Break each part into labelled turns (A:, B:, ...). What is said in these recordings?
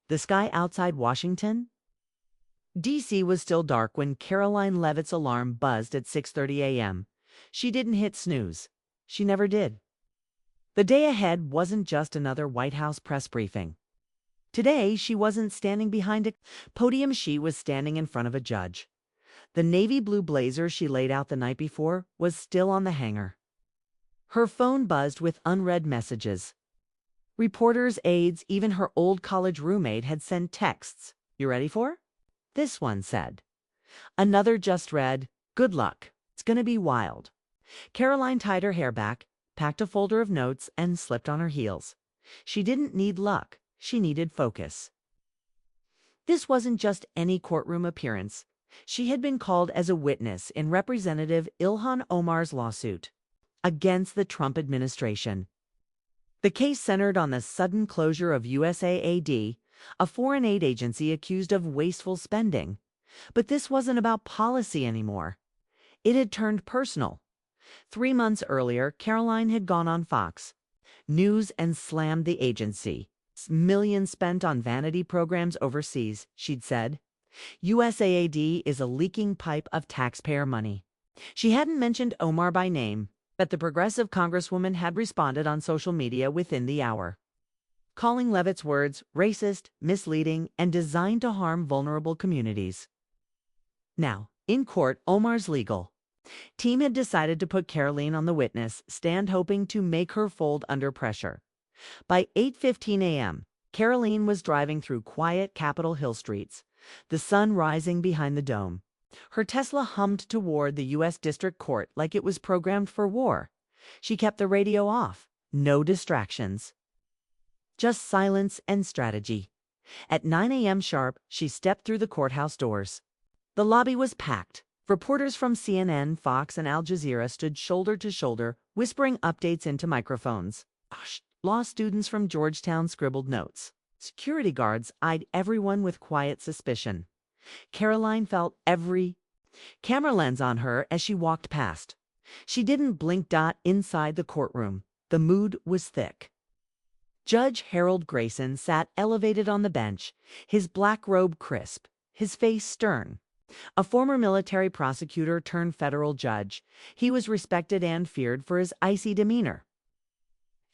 A: The sky outside Washington, D.C. was still dark when Karoline Leavitt's alarm buzzed at 6:30 a.m. She didn't hit snooze. She never did. The day ahead wasn't just another White House press briefing. Today, she wasn't standing behind a podium, she was standing in front of a judge. The navy blue blazer she laid out the night before was still on the hanger. Her phone buzzed with unread messages. Reporters, aides, even her old college roommate had sent texts. "You ready for?" This one said. Another just read, "Good luck. It's gonna be wild." Karoline tied her hair back, packed a folder of notes, and slipped on her heels. She didn't need luck. She needed focus. This wasn't just any courtroom appearance. She had been called as a witness in Representative Ilhan Omar's lawsuit against the Trump administration. The case centered on the sudden closure of USAID, a foreign aid agency accused of wasteful spending. But this wasn't about policy anymore. It had turned personal. 3 months earlier, Karoline had gone on Fox News and slammed the agency. Millions spent on vanity programs overseas, she'd said. USAID is a leaking pipe of taxpayer money. She hadn't mentioned Omar by name, but the progressive congresswoman had responded on social media within the hour, calling Leavitt's words racist, misleading, and designed to harm vulnerable communities. Now, in court, Omar's legal team had decided to put Karoline on the witness stand, hoping to make her fold under pressure. By 8:15 a.m., Karoline was driving through quiet Capitol Hill streets, the sun rising behind the dome. Her Tesla hummed toward the U.S. District Court like it was programmed for war. She kept the radio off. No distractions. Just silence and strategy. At 9 a.m. sharp, she stepped through the courthouse doors. The lobby was packed. Reporters from CNN, Fox, and Al Jazeera stood shoulder to shoulder, whispering updates into microphones. Law students from Georgetown scribbled notes. Security guards eyed everyone with quiet suspicion. Karoline felt every camera lens on her as she walked past. She didn't blink. Inside the courtroom, the mood was thick. Judge Harold Grayson sat elevated on the bench, his black robe crisp, his face stern. A former military prosecutor turned federal judge, he was respected and feared for his icy demeanor.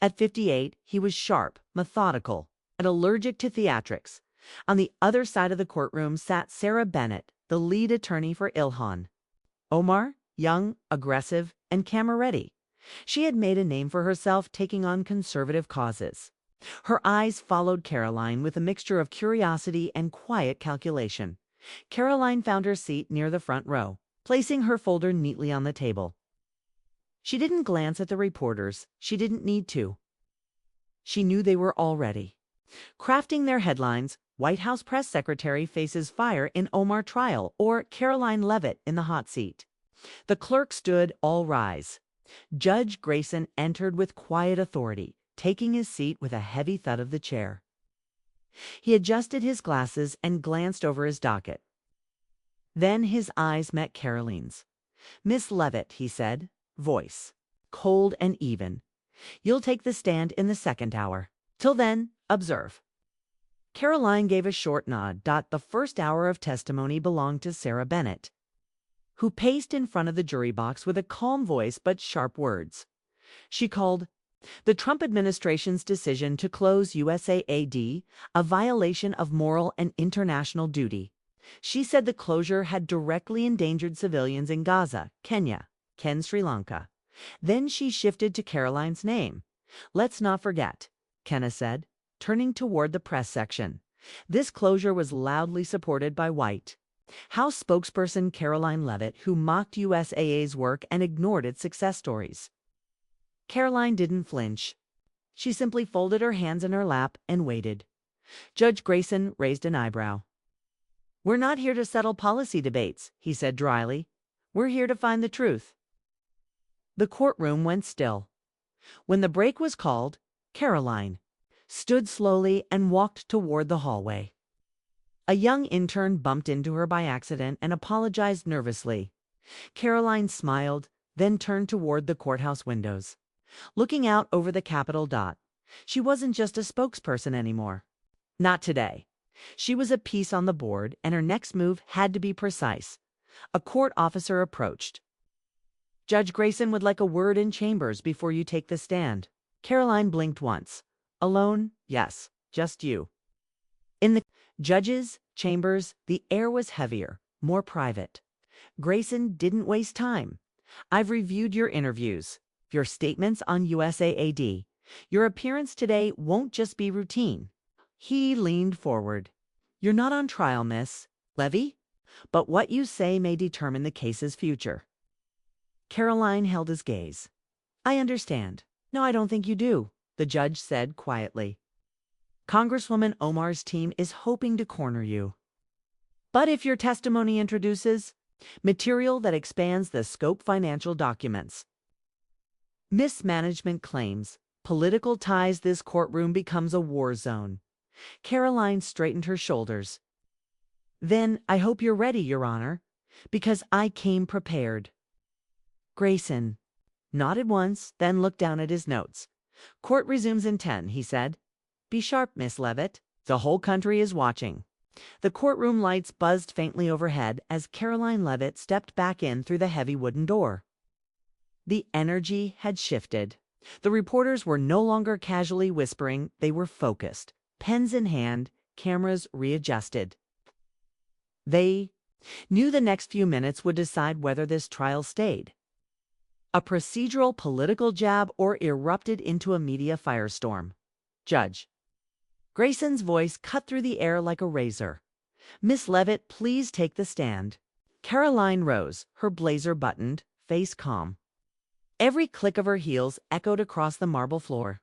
A: At 58, he was sharp, methodical, and allergic to theatrics. On the other side of the courtroom sat Sarah Bennett, the lead attorney for Ilhan Omar, young, aggressive, and camera-ready. She had made a name for herself taking on conservative causes. Her eyes followed Karoline with a mixture of curiosity and quiet calculation. Karoline found her seat near the front row, placing her folder neatly on the table. She didn't glance at the reporters. She didn't need to. She knew they were all ready. Crafting their headlines, White House press secretary faces fire in Omar trial, or Karoline Leavitt in the hot seat. The clerk stood, all rise. Judge Grayson entered with quiet authority, taking his seat with a heavy thud of the chair. He adjusted his glasses and glanced over his docket. Then his eyes met Karoline's. "Miss Leavitt," he said, voice cold and even. "You'll take the stand in the second hour. Till then, observe." Karoline gave a short nod. The first hour of testimony belonged to Sarah Bennett, who paced in front of the jury box with a calm voice but sharp words. She called the Trump administration's decision to close USAID a violation of moral and international duty. She said the closure had directly endangered civilians in Gaza, Kenya, and Sri Lanka. Then she shifted to Karoline's name. "Let's not forget," Kenna said, turning toward the press section. This closure was loudly supported by White House spokesperson Karoline Leavitt, who mocked USAID's work and ignored its success stories. Karoline didn't flinch. She simply folded her hands in her lap and waited. Judge Grayson raised an eyebrow. "We're not here to settle policy debates," he said dryly. "We're here to find the truth." The courtroom went still. When the break was called, Karoline stood slowly and walked toward the hallway. A young intern bumped into her by accident and apologized nervously. Karoline smiled, then turned toward the courthouse windows. Looking out over the Capitol. She wasn't just a spokesperson anymore. Not today. She was a piece on the board, and her next move had to be precise. A court officer approached. Judge Grayson would like a word in chambers before you take the stand. Karoline blinked once. Alone? Yes, just you. In the judge's chambers, the air was heavier, more private. Grayson didn't waste time. I've reviewed your interviews, your statements on USAAD. Your appearance today won't just be routine. He leaned forward. You're not on trial, Miss Levy, but what you say may determine the case's future. Karoline held his gaze. I understand. No, I don't think you do, the judge said quietly. Congresswoman Omar's team is hoping to corner you. But if your testimony introduces material that expands the scope financial documents, mismanagement claims, political ties, this courtroom becomes a war zone. Karoline straightened her shoulders. Then I hope you're ready, Your Honor, because I came prepared. Grayson nodded once, then looked down at his notes. Court resumes in 10, he said. Be sharp, Miss Leavitt. The whole country is watching. The courtroom lights buzzed faintly overhead as Karoline Leavitt stepped back in through the heavy wooden door. The energy had shifted. The reporters were no longer casually whispering, they were focused, pens in hand, cameras readjusted. They knew the next few minutes would decide whether this trial stayed. A procedural political jab or erupted into a media firestorm. Judge Grayson's voice cut through the air like a razor. Miss Leavitt, please take the stand. Karoline rose, her blazer buttoned, face calm. Every click of her heels echoed across the marble floor.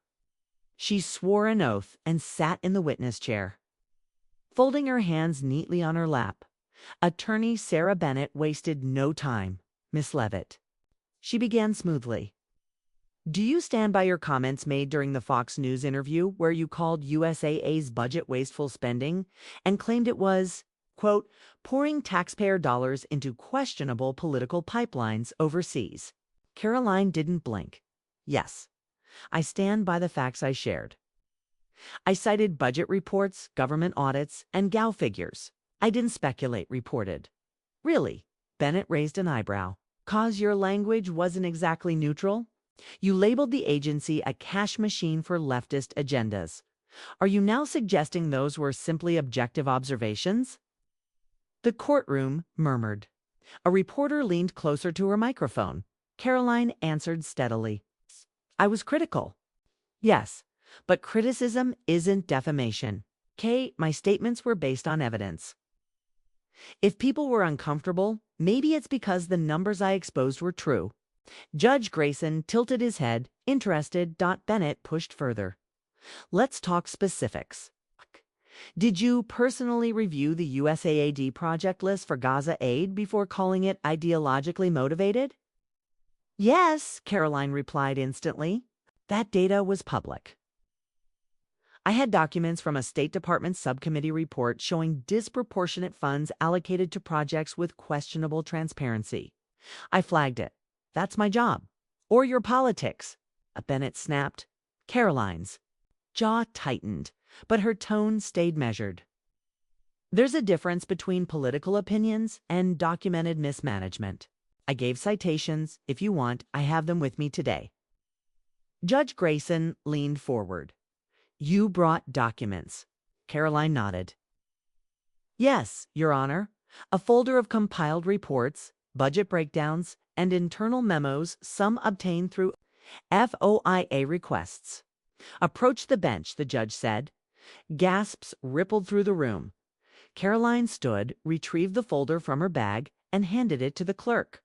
A: She swore an oath and sat in the witness chair. Folding her hands neatly on her lap, Attorney Sarah Bennett wasted no time. Miss Leavitt, she began smoothly. Do you stand by your comments made during the Fox News interview where you called USAA's budget wasteful spending and claimed it was, quote, pouring taxpayer dollars into questionable political pipelines overseas? Karoline didn't blink. Yes, I stand by the facts I shared. I cited budget reports, government audits, and GAO figures. I didn't speculate, reported. Really? Bennett raised an eyebrow. 'Cause your language wasn't exactly neutral? You labeled the agency a cash machine for leftist agendas. Are you now suggesting those were simply objective observations? The courtroom murmured. A reporter leaned closer to her microphone. Karoline answered steadily. I was critical. Yes, but criticism isn't defamation. My statements were based on evidence. If people were uncomfortable, maybe it's because the numbers I exposed were true. Judge Grayson tilted his head, interested. Bennett pushed further. Let's talk specifics. Did you personally review the USAAD project list for Gaza aid before calling it ideologically motivated? Yes, Karoline replied instantly. That data was public. I had documents from a State Department subcommittee report showing disproportionate funds allocated to projects with questionable transparency. I flagged it. That's my job. Or your politics. Bennett snapped. Karoline's jaw tightened, but her tone stayed measured. There's a difference between political opinions and documented mismanagement. I gave citations. If you want, I have them with me today. Judge Grayson leaned forward. You brought documents. Karoline nodded. Yes, Your Honor. A folder of compiled reports, budget breakdowns, and internal memos, some obtained through FOIA requests. Approach the bench, the judge said. Gasps rippled through the room. Karoline stood, retrieved the folder from her bag, and handed it to the clerk.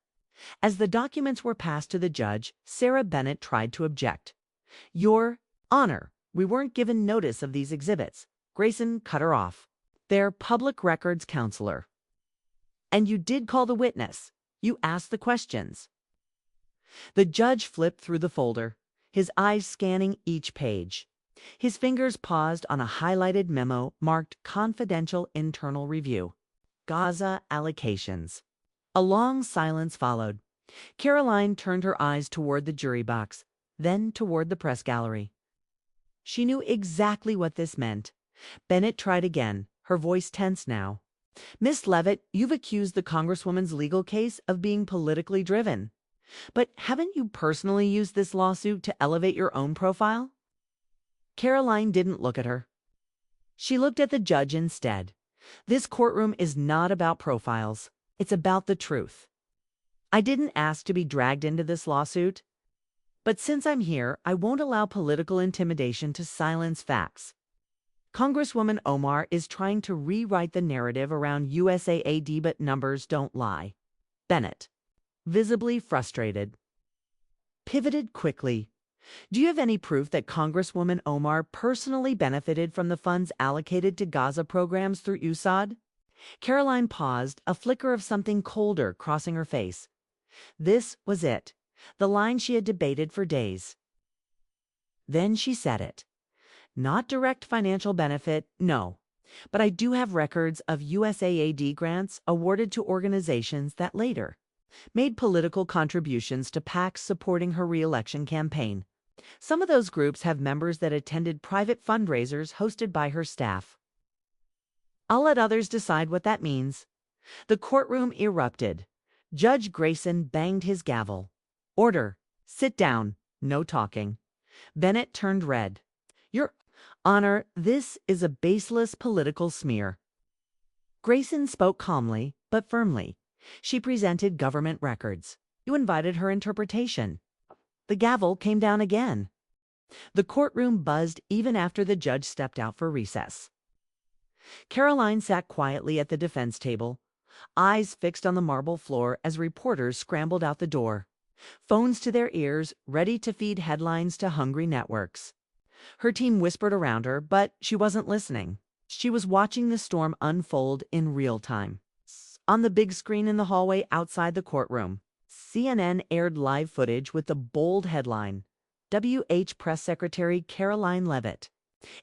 A: As the documents were passed to the judge, Sarah Bennett tried to object. Your Honor, we weren't given notice of these exhibits. Grayson cut her off. They're public records, counselor. And you did call the witness. You asked the questions. The judge flipped through the folder, his eyes scanning each page. His fingers paused on a highlighted memo marked Confidential Internal Review. Gaza allocations. A long silence followed. Karoline turned her eyes toward the jury box, then toward the press gallery. She knew exactly what this meant. Bennett tried again. her voice tense now. Miss Leavitt, you've accused the Congresswoman's legal case of being politically driven. But haven't you personally used this lawsuit to elevate your own profile? Karoline didn't look at her. She looked at the judge instead. This courtroom is not about profiles. It's about the truth. I didn't ask to be dragged into this lawsuit. But since I'm here, I won't allow political intimidation to silence facts. Congresswoman Omar is trying to rewrite the narrative around USAID, but numbers don't lie. Bennett, visibly frustrated, pivoted quickly. Do you have any proof that Congresswoman Omar personally benefited from the funds allocated to Gaza programs through USAID? Karoline paused, a flicker of something colder crossing her face. This was it, the line she had debated for days. Then she said it. Not direct financial benefit, no. But I do have records of USAID grants awarded to organizations that later made political contributions to PACs supporting her re-election campaign. Some of those groups have members that attended private fundraisers hosted by her staff. I'll let others decide what that means. The courtroom erupted. Judge Grayson banged his gavel. Order. Sit down. No talking. Bennett turned red. Your Honor, this is a baseless political smear. Grayson spoke calmly, but firmly. She presented government records. You invited her interpretation. The gavel came down again. The courtroom buzzed even after the judge stepped out for recess. Karoline sat quietly at the defense table, eyes fixed on the marble floor as reporters scrambled out the door, phones to their ears, ready to feed headlines to hungry networks. Her team whispered around her, but she wasn't listening. She was watching the storm unfold in real time. On the big screen in the hallway outside the courtroom, CNN aired live footage with the bold headline, WH Press Secretary Karoline Leavitt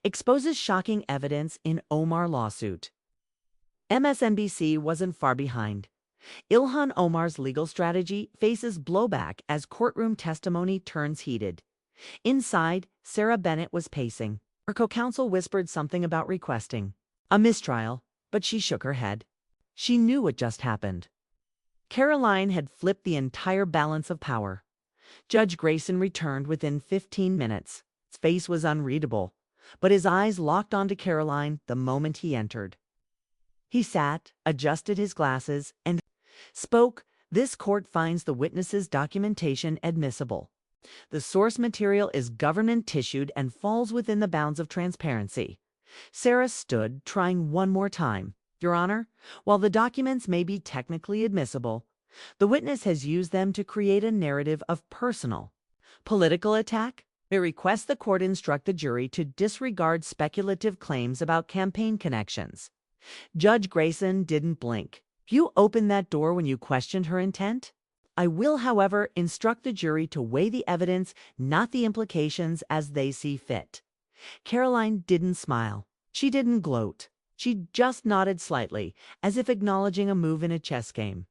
A: exposes shocking evidence in Omar lawsuit. MSNBC wasn't far behind. Ilhan Omar's legal strategy faces blowback as courtroom testimony turns heated. Inside, Sarah Bennett was pacing. Her co-counsel whispered something about requesting a mistrial, but she shook her head. She knew what just happened. Karoline had flipped the entire balance of power. Judge Grayson returned within 15 minutes. His face was unreadable, but his eyes locked onto Karoline the moment he entered. He sat, adjusted his glasses, and spoke. This court finds the witness's documentation admissible. The source material is government-issued and falls within the bounds of transparency. Sarah stood, trying one more time. Your Honor, while the documents may be technically admissible, the witness has used them to create a narrative of personal, political attack. We request the court instruct the jury to disregard speculative claims about campaign connections. Judge Grayson didn't blink. You opened that door when you questioned her intent? I will, however, instruct the jury to weigh the evidence, not the implications, as they see fit. Karoline didn't smile. She didn't gloat. She just nodded slightly, as if acknowledging a move in a chess game.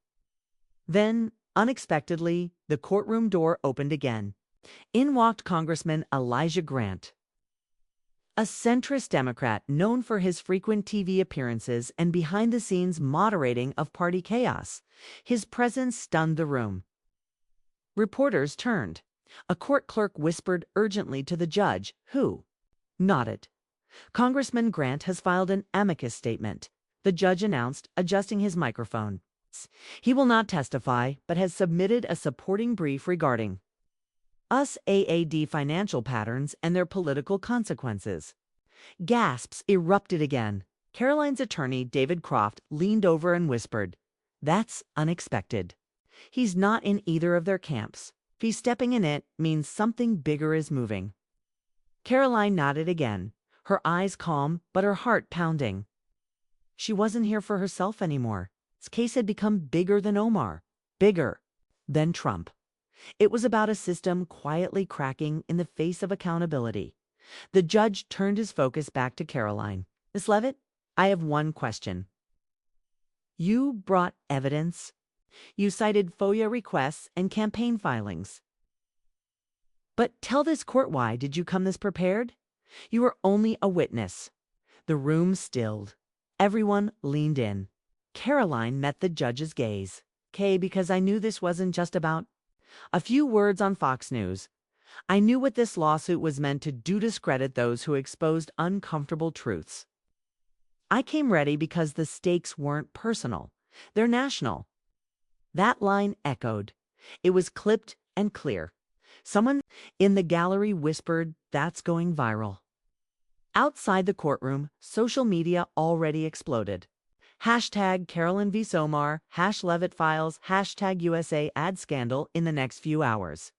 A: Then, unexpectedly, the courtroom door opened again. In walked Congressman Elijah Grant, a centrist Democrat known for his frequent TV appearances and behind-the-scenes moderating of party chaos. His presence stunned the room. Reporters turned. A court clerk whispered urgently to the judge, who nodded. Congressman Grant has filed an amicus statement, the judge announced, adjusting his microphone. He will not testify, but has submitted a supporting brief regarding USAID financial patterns and their political consequences. Gasps erupted again. Karoline's attorney, David Croft, leaned over and whispered, "That's unexpected. He's not in either of their camps. If he's stepping in it, means something bigger is moving." Karoline nodded again, her eyes calm, but her heart pounding. She wasn't here for herself anymore. This case had become bigger than Omar, bigger than Trump. It was about a system quietly cracking in the face of accountability. The judge turned his focus back to Karoline. Miss Leavitt, I have one question. You brought evidence. You cited FOIA requests and campaign filings. But tell this court, why did you come this prepared? You were only a witness. The room stilled. Everyone leaned in. Karoline met the judge's gaze. "Okay, because I knew this wasn't just about a few words on Fox News. I knew what this lawsuit was meant to do, discredit those who exposed uncomfortable truths. I came ready because the stakes weren't personal. They're national." That line echoed. It was clipped and clear. Someone in the gallery whispered, "That's going viral." Outside the courtroom, social media already exploded. Hashtag Karoline v. Omar, #Leavitt Files, hashtag USA ad scandal in the next few hours.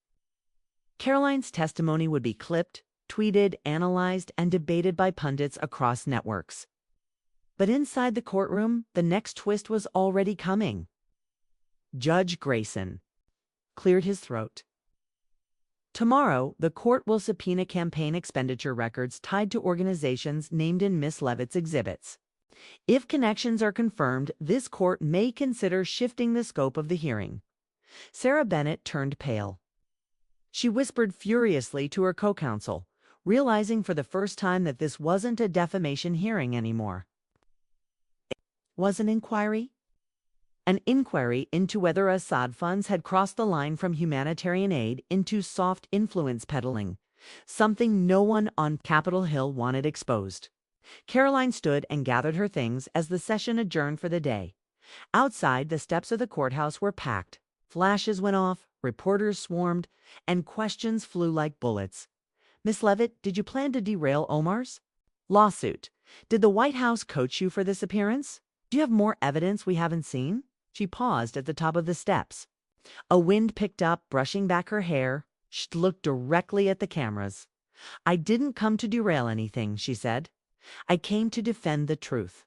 A: Karoline's testimony would be clipped, tweeted, analyzed, and debated by pundits across networks. But inside the courtroom, the next twist was already coming. Judge Grayson cleared his throat. Tomorrow, the court will subpoena campaign expenditure records tied to organizations named in Miss Leavitt's exhibits. If connections are confirmed, this court may consider shifting the scope of the hearing. Sarah Bennett turned pale. She whispered furiously to her co-counsel, realizing for the first time that this wasn't a defamation hearing anymore. It was an inquiry? An inquiry into whether Assad funds had crossed the line from humanitarian aid into soft influence peddling, something no one on Capitol Hill wanted exposed. Karoline stood and gathered her things as the session adjourned for the day. Outside, the steps of the courthouse were packed. Flashes went off, reporters swarmed, and questions flew like bullets. "Miss Leavitt, did you plan to derail Omar's lawsuit? Did the White House coach you for this appearance? Do you have more evidence we haven't seen?" She paused at the top of the steps. A wind picked up, brushing back her hair. She looked directly at the cameras. "I didn't come to derail anything," she said. "I came to defend the truth."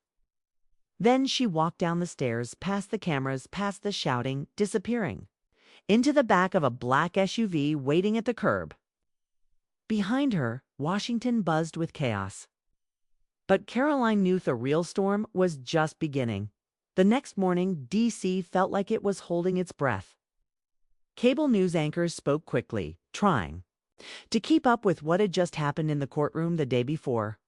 A: Then she walked down the stairs, past the cameras, past the shouting, disappearing into the back of a black SUV waiting at the curb. Behind her, Washington buzzed with chaos. But Karoline knew the real storm was just beginning. The next morning, D.C. felt like it was holding its breath. Cable news anchors spoke quickly, trying to keep up with what had just happened in the courtroom the day before.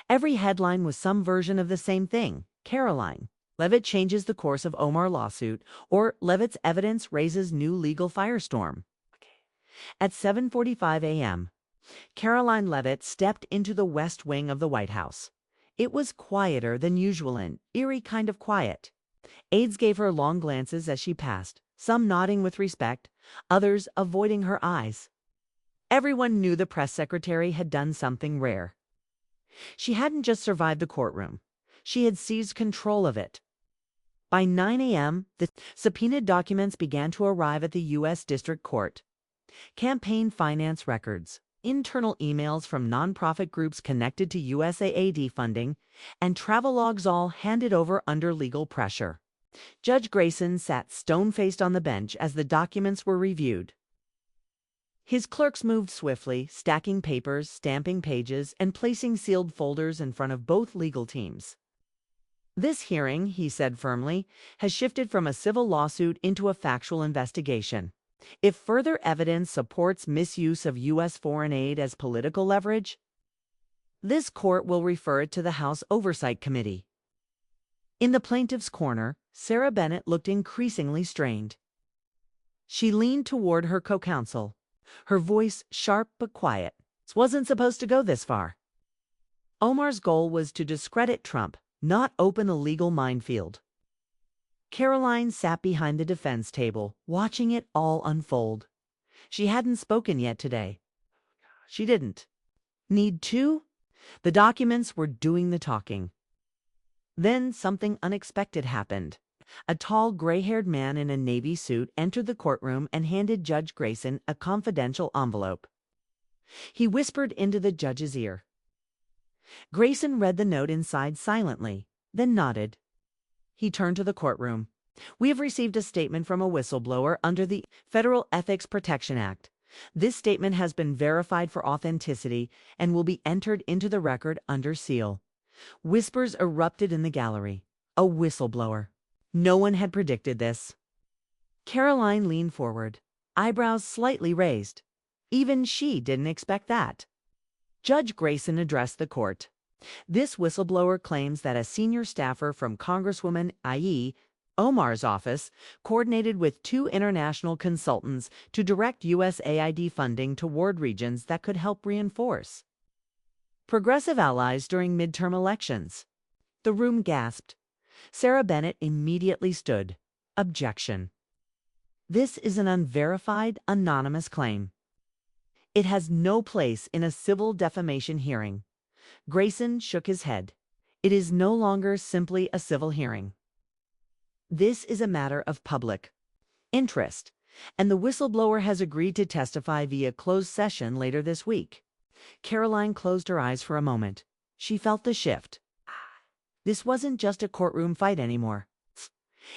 A: Every headline was some version of the same thing. Karoline Leavitt changes the course of Omar lawsuit, or Leavitt's evidence raises new legal firestorm. At 7:45 a.m., Karoline Leavitt stepped into the West Wing of the White House. It was quieter than usual, an eerie kind of quiet. Aides gave her long glances as she passed, some nodding with respect, others avoiding her eyes. Everyone knew the press secretary had done something rare. She hadn't just survived the courtroom. She had seized control of it. By 9 a.m., the subpoenaed documents began to arrive at the U.S. District Court. Campaign finance records, internal emails from nonprofit groups connected to USAID funding, and travelogues all handed over under legal pressure. Judge Grayson sat stone-faced on the bench as the documents were reviewed. His clerks moved swiftly, stacking papers, stamping pages, and placing sealed folders in front of both legal teams. "This hearing," he said firmly, "has shifted from a civil lawsuit into a factual investigation. If further evidence supports misuse of U.S. foreign aid as political leverage, this court will refer it to the House Oversight Committee." In the plaintiff's corner, Sarah Bennett looked increasingly strained. She leaned toward her co-counsel, her voice sharp but quiet. "This wasn't supposed to go this far." Omar's goal was to discredit Trump, not open a legal minefield. Karoline sat behind the defense table, watching it all unfold. She hadn't spoken yet today. She didn't need to. The documents were doing the talking. Then something unexpected happened. A tall, gray-haired man in a navy suit entered the courtroom and handed Judge Grayson a confidential envelope. He whispered into the judge's ear. Grayson read the note inside silently, then nodded. He turned to the courtroom. "We have received a statement from a whistleblower under the Federal Ethics Protection Act. This statement has been verified for authenticity and will be entered into the record under seal." Whispers erupted in the gallery. A whistleblower. No one had predicted this. Karoline leaned forward, eyebrows slightly raised. Even she didn't expect that. Judge Grayson addressed the court. This whistleblower claims that a senior staffer from Congresswoman Ilhan Omar's office coordinated with two international consultants to direct USAID funding toward regions that could help reinforce progressive allies during midterm elections. The room gasped. Sarah Bennett immediately stood. Objection. This is an unverified, anonymous claim. It has no place in a civil defamation hearing. Grayson shook his head. It is no longer simply a civil hearing. This is a matter of public interest, and the whistleblower has agreed to testify via closed session later this week. Karoline closed her eyes for a moment. She felt the shift. This wasn't just a courtroom fight anymore.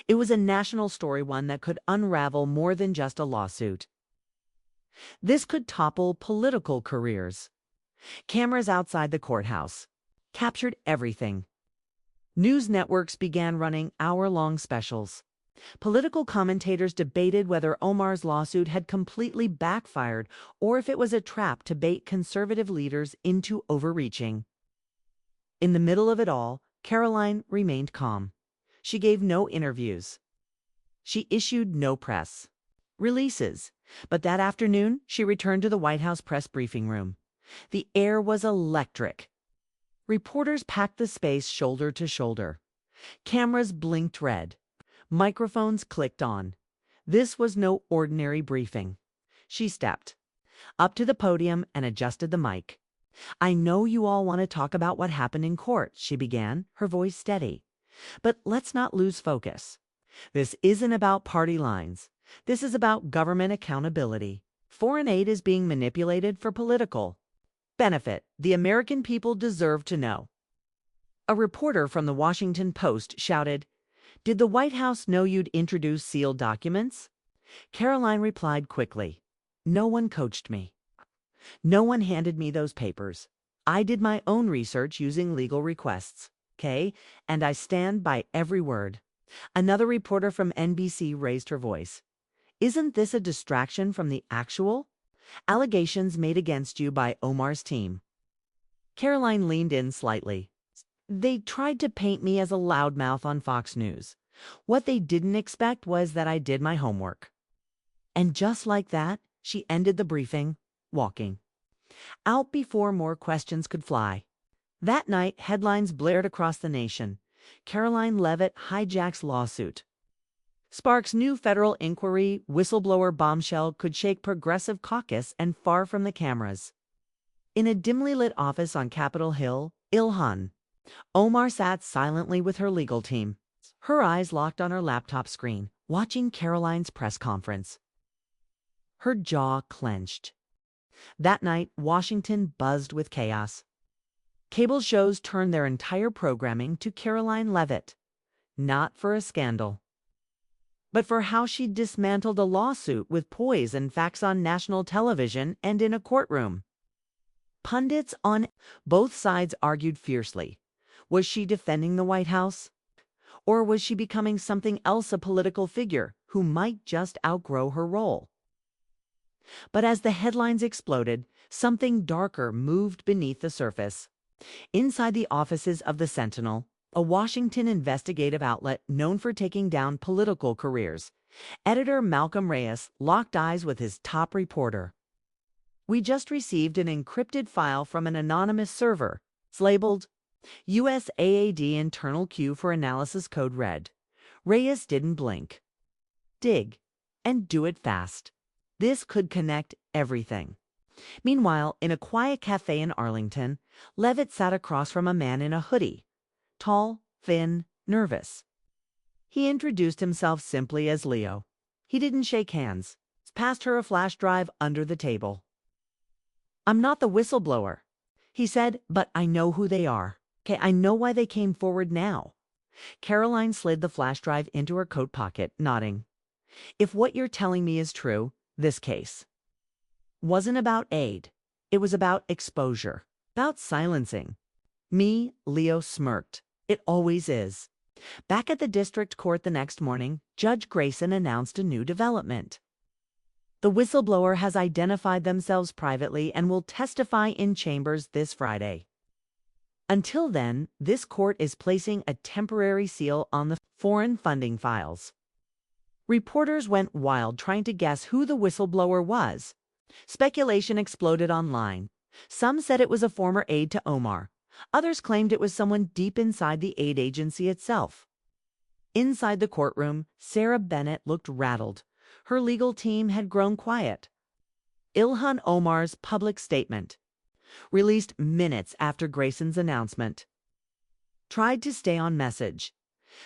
A: It was a national story, one that could unravel more than just a lawsuit. This could topple political careers. Cameras outside the courthouse captured everything. News networks began running hour-long specials. Political commentators debated whether Omar's lawsuit had completely backfired or if it was a trap to bait conservative leaders into overreaching. In the middle of it all, Karoline remained calm. She gave no interviews. She issued no press releases. But that afternoon, she returned to the White House press briefing room. The air was electric. Reporters packed the space shoulder to shoulder. Cameras blinked red. Microphones clicked on. This was no ordinary briefing. She stepped up to the podium and adjusted the mic. "I know you all want to talk about what happened in court," she began, her voice steady. "But let's not lose focus. This isn't about party lines. This is about government accountability. Foreign aid is being manipulated for political benefit. The American people deserve to know." A reporter from the Washington Post shouted, "Did the White House know you'd introduce sealed documents?" Karoline replied quickly, "No one coached me. No one handed me those papers. I did my own research using legal requests, okay? And I stand by every word." Another reporter from NBC raised her voice. "Isn't this a distraction from the actual allegations made against you by Omar's team?" Karoline leaned in slightly. "They tried to paint me as a loudmouth on Fox News. What they didn't expect was that I did my homework." And just like that, she ended the briefing, walking out before more questions could fly. That night, headlines blared across the nation. Karoline Leavitt hijacks lawsuit. Sparks new federal inquiry, whistleblower bombshell could shake progressive caucus and far from the cameras. In a dimly lit office on Capitol Hill, Ilhan Omar sat silently with her legal team, her eyes locked on her laptop screen, watching Karoline's press conference. Her jaw clenched. That night, Washington buzzed with chaos. Cable shows turned their entire programming to Karoline Leavitt, not for a scandal, but for how she dismantled a lawsuit with poise and facts on national television and in a courtroom. Pundits on both sides argued fiercely. Was she defending the White House? Or was she becoming something else, a political figure who might just outgrow her role? But as the headlines exploded, something darker moved beneath the surface. Inside the offices of the Sentinel, a Washington investigative outlet known for taking down political careers, editor Malcolm Reyes locked eyes with his top reporter. "We just received an encrypted file from an anonymous server. It's labeled USAID internal queue for analysis code red." Reyes didn't blink. "Dig, and do it fast. This could connect everything." Meanwhile, in a quiet cafe in Arlington, Leavitt sat across from a man in a hoodie. Tall, thin, nervous. He introduced himself simply as Leo. He didn't shake hands. Passed her a flash drive under the table. "I'm not the whistleblower," he said, "but I know who they are. Okay, I know why they came forward now." Karoline slid the flash drive into her coat pocket, nodding. "If what you're telling me is true, this case wasn't about aid. It was about exposure, about silencing." Me, Leo smirked. "It always is." Back at the district court the next morning, Judge Grayson announced a new development. The whistleblower has identified themselves privately and will testify in chambers this Friday. Until then, this court is placing a temporary seal on the foreign funding files. Reporters went wild trying to guess who the whistleblower was. Speculation exploded online. Some said it was a former aide to Omar. Others claimed it was someone deep inside the aid agency itself. Inside the courtroom, Sarah Bennett looked rattled. Her legal team had grown quiet. Ilhan Omar's public statement, released minutes after Grayson's announcement, tried to stay on message.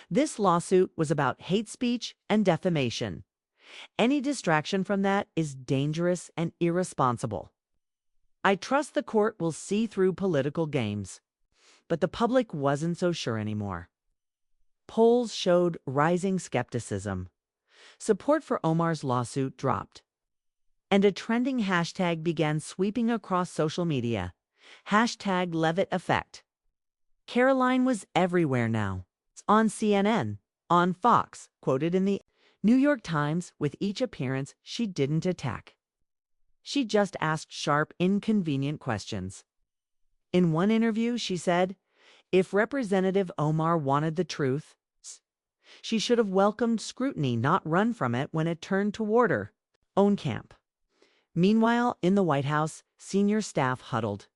A: This lawsuit was about hate speech and defamation. Any distraction from that is dangerous and irresponsible. I trust the court will see through political games. But the public wasn't so sure anymore. Polls showed rising skepticism. Support for Omar's lawsuit dropped. And a trending hashtag began sweeping across social media. Hashtag Leavitt effect. Karoline was everywhere now. On CNN, on Fox, quoted in the New York Times. With each appearance, she didn't attack. She just asked sharp, inconvenient questions. In one interview, she said, if Representative Omar wanted the truth, she should have welcomed scrutiny, not run from it when it turned toward her own camp. Meanwhile, in the White House, senior staff huddled.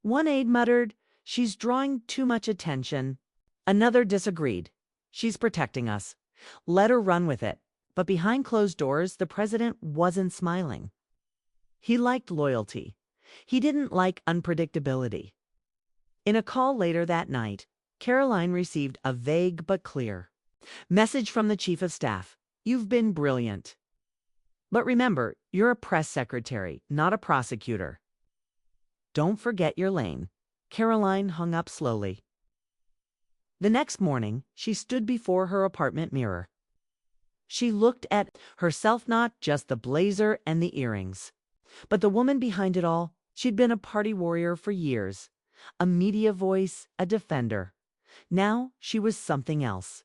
A: One aide muttered, she's drawing too much attention. Another disagreed. She's protecting us. Let her run with it. But behind closed doors, the president wasn't smiling. He liked loyalty. He didn't like unpredictability. In a call later that night, Karoline received a vague but clear message from the chief of staff. You've been brilliant. But remember, you're a press secretary, not a prosecutor. Don't forget your lane. Karoline hung up slowly. The next morning, she stood before her apartment mirror. She looked at herself, not just the blazer and the earrings, but the woman behind it all. She'd been a party warrior for years, a media voice, a defender. Now she was something else.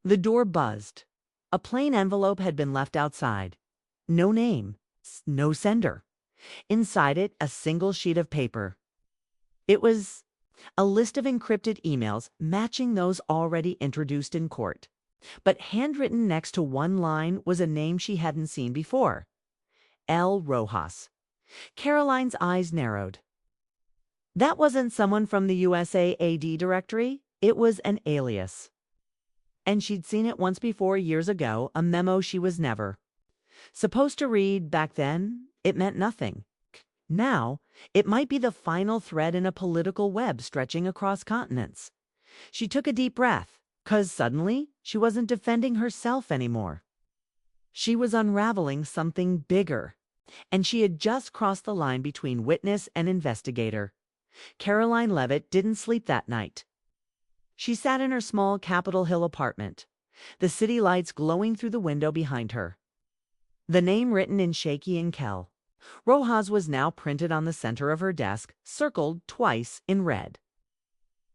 A: The door buzzed. A plain envelope had been left outside. No name, no sender. Inside it, a single sheet of paper. It was a list of encrypted emails matching those already introduced in court. But handwritten next to one line was a name she hadn't seen before. L. Rojas. Karoline's eyes narrowed. That wasn't someone from the USAID directory. It was an alias. And she'd seen it once before, years ago, a memo she was never supposed to read. Back then, it meant nothing. Now, it might be the final thread in a political web stretching across continents. She took a deep breath, 'cause suddenly she wasn't defending herself anymore. She was unraveling something bigger, and she had just crossed the line between witness and investigator. Karoline Leavitt didn't sleep that night. She sat in her small Capitol Hill apartment, the city lights glowing through the window behind her. The name written in shaky inkel. Rojas was now printed on the center of her desk, circled twice in red.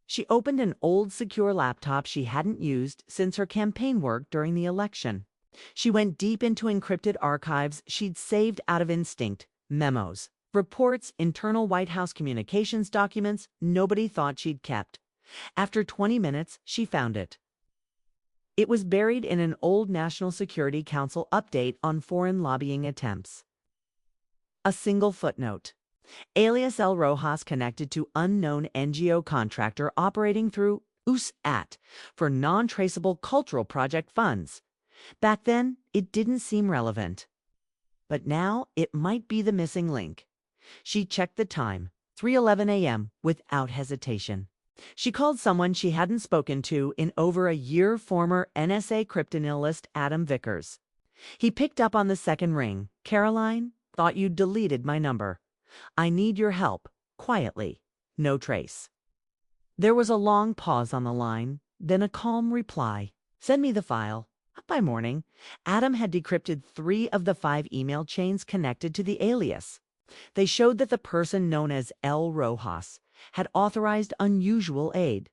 A: She opened an old secure laptop she hadn't used since her campaign work during the election. She went deep into encrypted archives she'd saved out of instinct, memos, reports, internal White House communications documents nobody thought she'd kept. After 20 minutes, she found it. It was buried in an old National Security Council update on foreign lobbying attempts. A single footnote. Alias L. Rojas connected to unknown NGO contractor operating through USAT for non-traceable cultural project funds. Back then, it didn't seem relevant. But now, it might be the missing link. She checked the time, 3:11 a.m., without hesitation. She called someone she hadn't spoken to in over a year, former NSA cryptanalyst Adam Vickers. He picked up on the second ring. Karoline, thought you'd deleted my number. I need your help. Quietly. No trace. There was a long pause on the line, then a calm reply. Send me the file. By morning, Adam had decrypted 3 of the 5 email chains connected to the alias. They showed that the person known as L. Rojas had authorized unusual aid.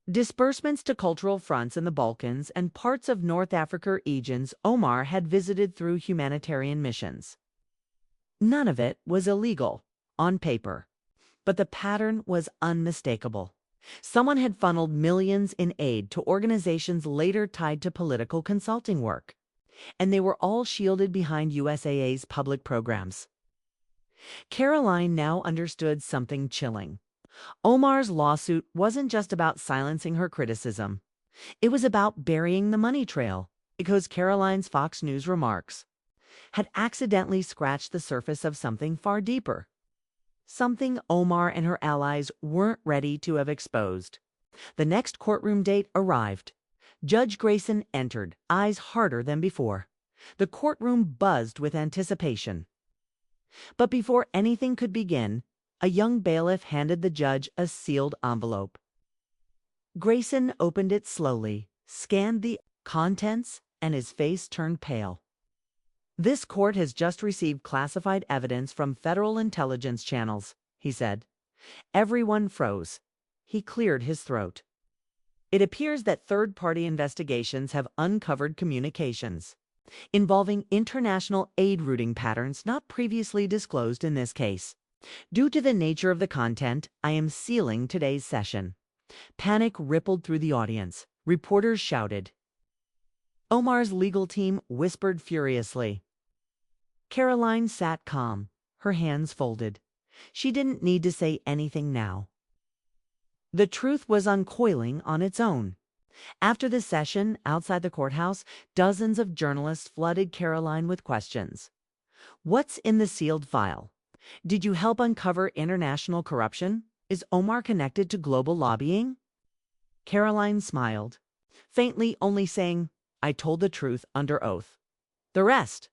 A: Disbursements to cultural fronts in the Balkans and parts of North Africa regions Omar had visited through humanitarian missions. None of it was illegal, on paper. But the pattern was unmistakable. Someone had funneled millions in aid to organizations later tied to political consulting work, and they were all shielded behind USAA's public programs. Karoline now understood something chilling. Omar's lawsuit wasn't just about silencing her criticism. It was about burying the money trail, because Karoline's Fox News remarks had accidentally scratched the surface of something far deeper. Something Omar and her allies weren't ready to have exposed. The next courtroom date arrived. Judge Grayson entered, eyes harder than before. The courtroom buzzed with anticipation. But before anything could begin, a young bailiff handed the judge a sealed envelope. Grayson opened it slowly, scanned the contents, and his face turned pale. "This court has just received classified evidence from federal intelligence channels," he said. Everyone froze. He cleared his throat. "It appears that third-party investigations have uncovered communications involving international aid routing patterns not previously disclosed in this case. Due to the nature of the content, I am sealing today's session." Panic rippled through the audience. Reporters shouted. Omar's legal team whispered furiously. Karoline sat calm, her hands folded. She didn't need to say anything now. The truth was uncoiling on its own. After the session outside the courthouse, dozens of journalists flooded Karoline with questions. "What's in the sealed file? Did you help uncover international corruption? Is Omar connected to global lobbying?" Karoline smiled, faintly, only saying, "I told the truth under oath. The rest.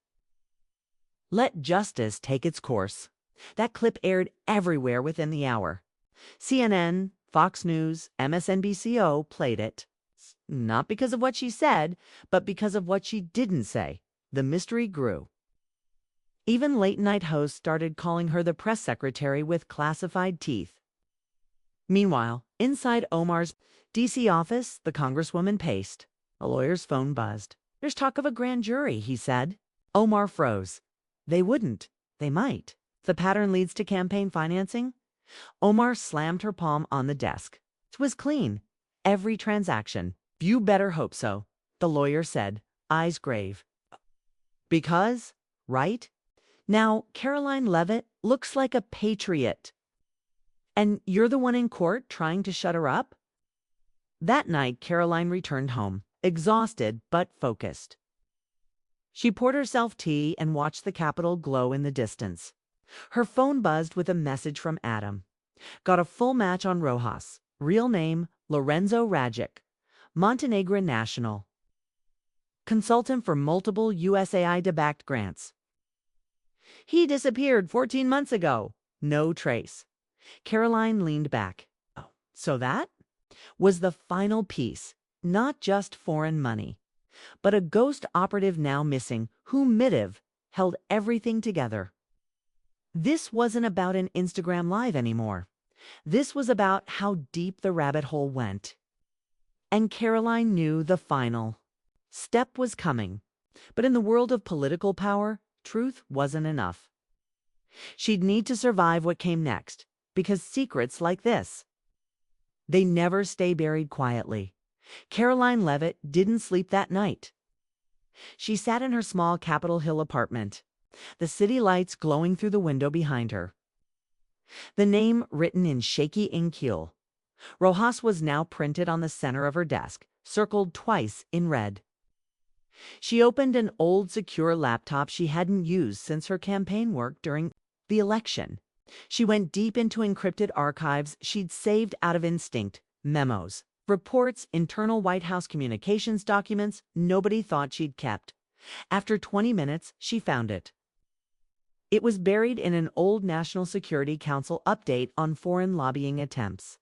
A: Let justice take its course." That clip aired everywhere within the hour. CNN, Fox News, MSNBC played it. Not because of what she said, but because of what she didn't say. The mystery grew. Even late-night hosts started calling her the press secretary with classified teeth. Meanwhile, inside Omar's D.C. office, the congresswoman paced. A lawyer's phone buzzed. "There's talk of a grand jury," he said. Omar froze. "They wouldn't. They might. If the pattern leads to campaign financing." Omar slammed her palm on the desk. It was clean. Every transaction. "You better hope so," the lawyer said, eyes grave. "Because, right? Now, Karoline Leavitt looks like a patriot. And you're the one in court trying to shut her up?" That night, Karoline returned home, exhausted but focused. She poured herself tea and watched the Capitol glow in the distance. Her phone buzzed with a message from Adam. Got a full match on Rojas. Real name, Lorenzo Rajic. Montenegrin national. Consultant for multiple USAID-backed grants. He disappeared 14 months ago. No trace. Karoline leaned back. Oh, so that was the final piece. Not just foreign money, but a ghost operative now missing who might held everything together. This wasn't about an Instagram Live anymore. This was about how deep the rabbit hole went. And Karoline knew the final step was coming. But in the world of political power, truth wasn't enough. She'd need to survive what came next, because secrets like this, they never stay buried quietly. Karoline Leavitt didn't sleep that night. She sat in her small Capitol Hill apartment, the city lights glowing through the window behind her. The name written in shaky inkheel. Rojas was now printed on the center of her desk, circled twice in red. She opened an old secure laptop she hadn't used since her campaign work during the election. She went deep into encrypted archives she'd saved out of instinct, memos, reports, internal White House communications documents nobody thought she'd kept. After 20 minutes, she found it. It was buried in an old National Security Council update on foreign lobbying attempts.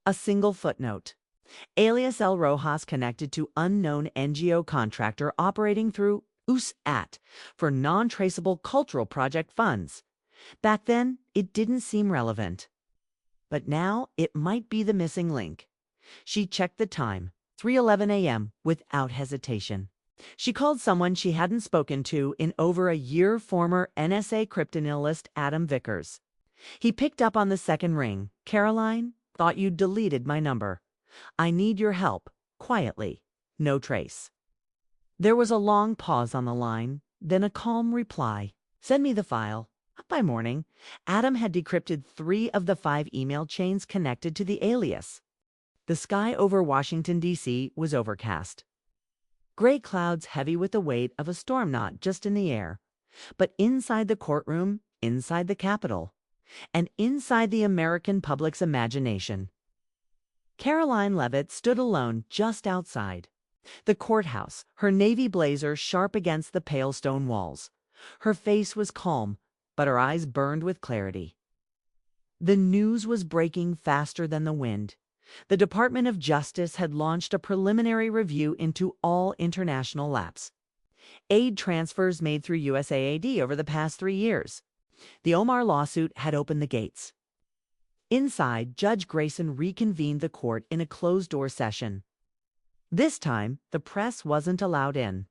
A: A single footnote. Alias El Rojas connected to unknown NGO contractor operating through USAT for non-traceable cultural project funds. Back then, it didn't seem relevant. But now, it might be the missing link. She checked the time, 3:11 a.m., without hesitation. She called someone she hadn't spoken to in over a year, former NSA cryptanalyst Adam Vickers. He picked up on the second ring. Karoline, thought you'd deleted my number. I need your help. Quietly. No trace. There was a long pause on the line, then a calm reply. Send me the file. By morning, Adam had decrypted 3 of the 5 email chains connected to the alias. The sky over Washington, D.C. was overcast. Gray clouds heavy with the weight of a storm not just in the air, but inside the courtroom, inside the Capitol, and inside the American public's imagination. Karoline Leavitt stood alone just outside the courthouse, her navy blazer sharp against the pale stone walls. Her face was calm, but her eyes burned with clarity. The news was breaking faster than the wind. The Department of Justice had launched a preliminary review into all international lapse aid transfers made through USAID over the past 3 years. The Omar lawsuit had opened the gates. Inside, Judge Grayson reconvened the court in a closed-door session. This time, the press wasn't allowed in.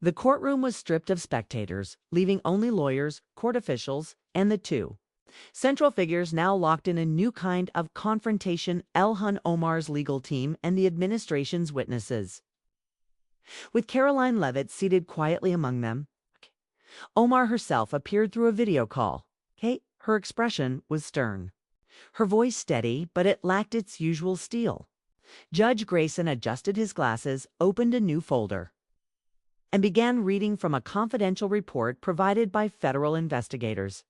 A: The courtroom was stripped of spectators, leaving only lawyers, court officials, and the 2 central figures now locked in a new kind of confrontation: Ilhan Omar's legal team and the administration's witnesses. With Karoline Leavitt seated quietly among them, Omar herself appeared through a video call. Her expression was stern. Her voice steady, but it lacked its usual steel. Judge Grayson adjusted his glasses, opened a new folder, and began reading from a confidential report provided by federal investigators.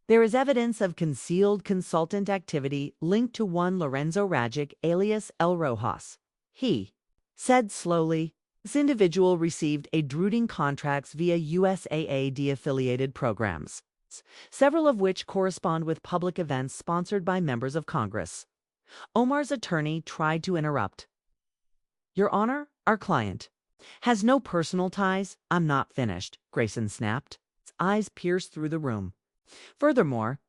A: There is evidence of concealed consultant activity linked to one Lorenzo Ragic, alias El Rojas. He said slowly, this individual received aiding contracts via USAID-affiliated programs, several of which correspond with public events sponsored by members of Congress. Omar's attorney tried to interrupt. Your Honor, our client has no personal ties. I'm not finished, Grayson snapped. His eyes pierced through the room. Furthermore,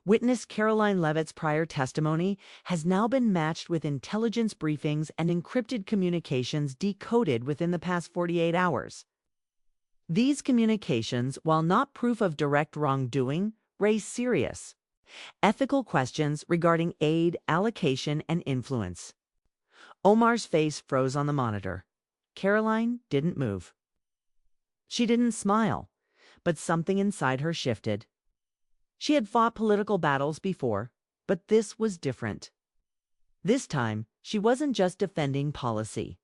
A: witness Karoline Leavitt's prior testimony has now been matched with intelligence briefings and encrypted communications decoded within the past 48 hours. These communications, while not proof of direct wrongdoing, raise serious ethical questions regarding aid, allocation, and influence. Omar's face froze on the monitor. Karoline didn't move. She didn't smile, but something inside her shifted. She had fought political battles before, but this was different. This time, she wasn't just defending policy.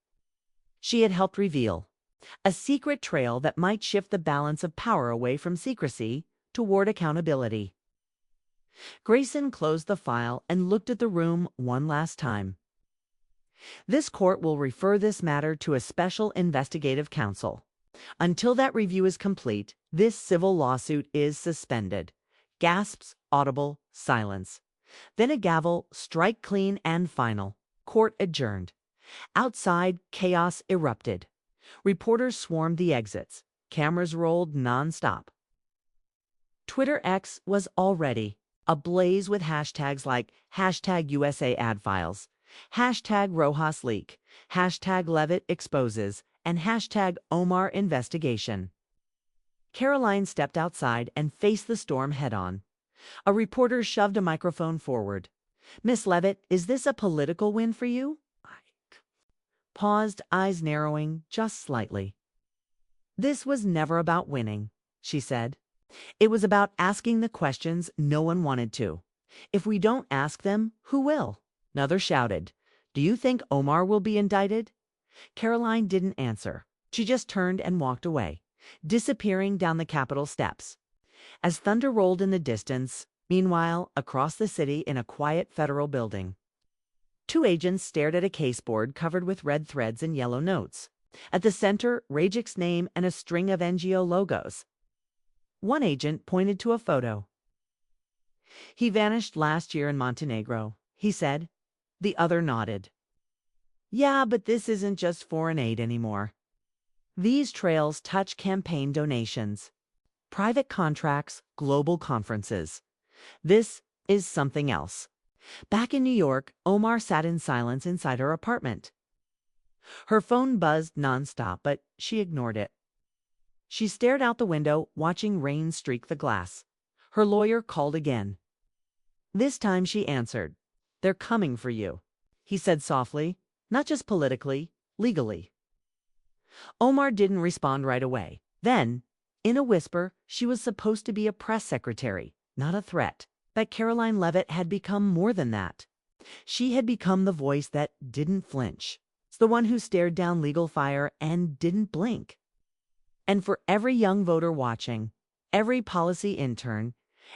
A: She had helped reveal a secret trail that might shift the balance of power away from secrecy toward accountability. Grayson closed the file and looked at the room one last time. This court will refer this matter to a special investigative counsel. Until that review is complete, this civil lawsuit is suspended. Gasps, audible, silence. Then a gavel, strike clean and final. Court adjourned. Outside, chaos erupted. Reporters swarmed the exits. Cameras rolled nonstop. Twitter X was already ablaze with hashtags like #USAAdFiles, #RojasLeak, #Leavitt Exposes, and #OmarInvestigation. Karoline stepped outside and faced the storm head-on. A reporter shoved a microphone forward. Miss Leavitt, is this a political win for you? Paused, eyes narrowing just slightly. This was never about winning, she said. It was about asking the questions no one wanted to. If we don't ask them, who will? Another shouted, do you think Omar will be indicted? Karoline didn't answer. She just turned and walked away, disappearing down the Capitol steps. As thunder rolled in the distance, meanwhile, across the city in a quiet federal building, 2 agents stared at a caseboard covered with red threads and yellow notes. At the center, Rajic's name and a string of NGO logos. One agent pointed to a photo. He vanished last year in Montenegro, he said. The other nodded. Yeah, but this isn't just foreign aid anymore. These trails touch campaign donations, private contracts, global conferences. This is something else. Back in New York, Omar sat in silence inside her apartment. Her phone buzzed nonstop, but she ignored it. She stared out the window, watching rain streak the glass. Her lawyer called again. This time she answered. "They're coming for you," he said softly, "not just politically, legally." Omar didn't respond right away. Then, in a whisper, she was supposed to be a press secretary, not a threat. But Karoline Leavitt had become more than that. She had become the voice that didn't flinch. It's the one who stared down legal fire and didn't blink. And for every young voter watching, every policy intern,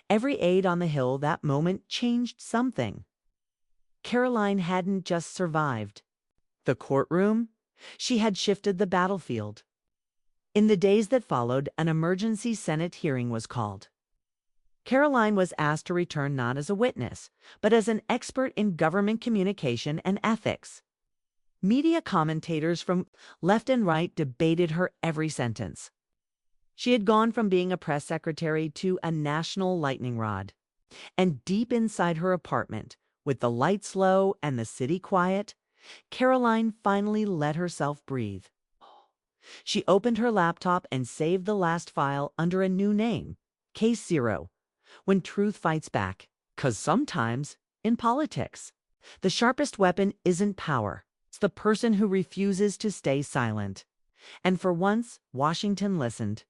A: every aide on the Hill, that moment changed something. Karoline hadn't just survived the courtroom, she had shifted the battlefield. In the days that followed, an emergency Senate hearing was called. Karoline was asked to return not as a witness, but as an expert in government communication and ethics. Media commentators from left and right debated her every sentence. She had gone from being a press secretary to a national lightning rod. And deep inside her apartment, with the lights low and the city quiet, Karoline finally let herself breathe. She opened her laptop and saved the last file under a new name, Case Zero, When Truth Fights Back. 'Cause sometimes, in politics, the sharpest weapon isn't power. It's the person who refuses to stay silent. And for once, Washington listened.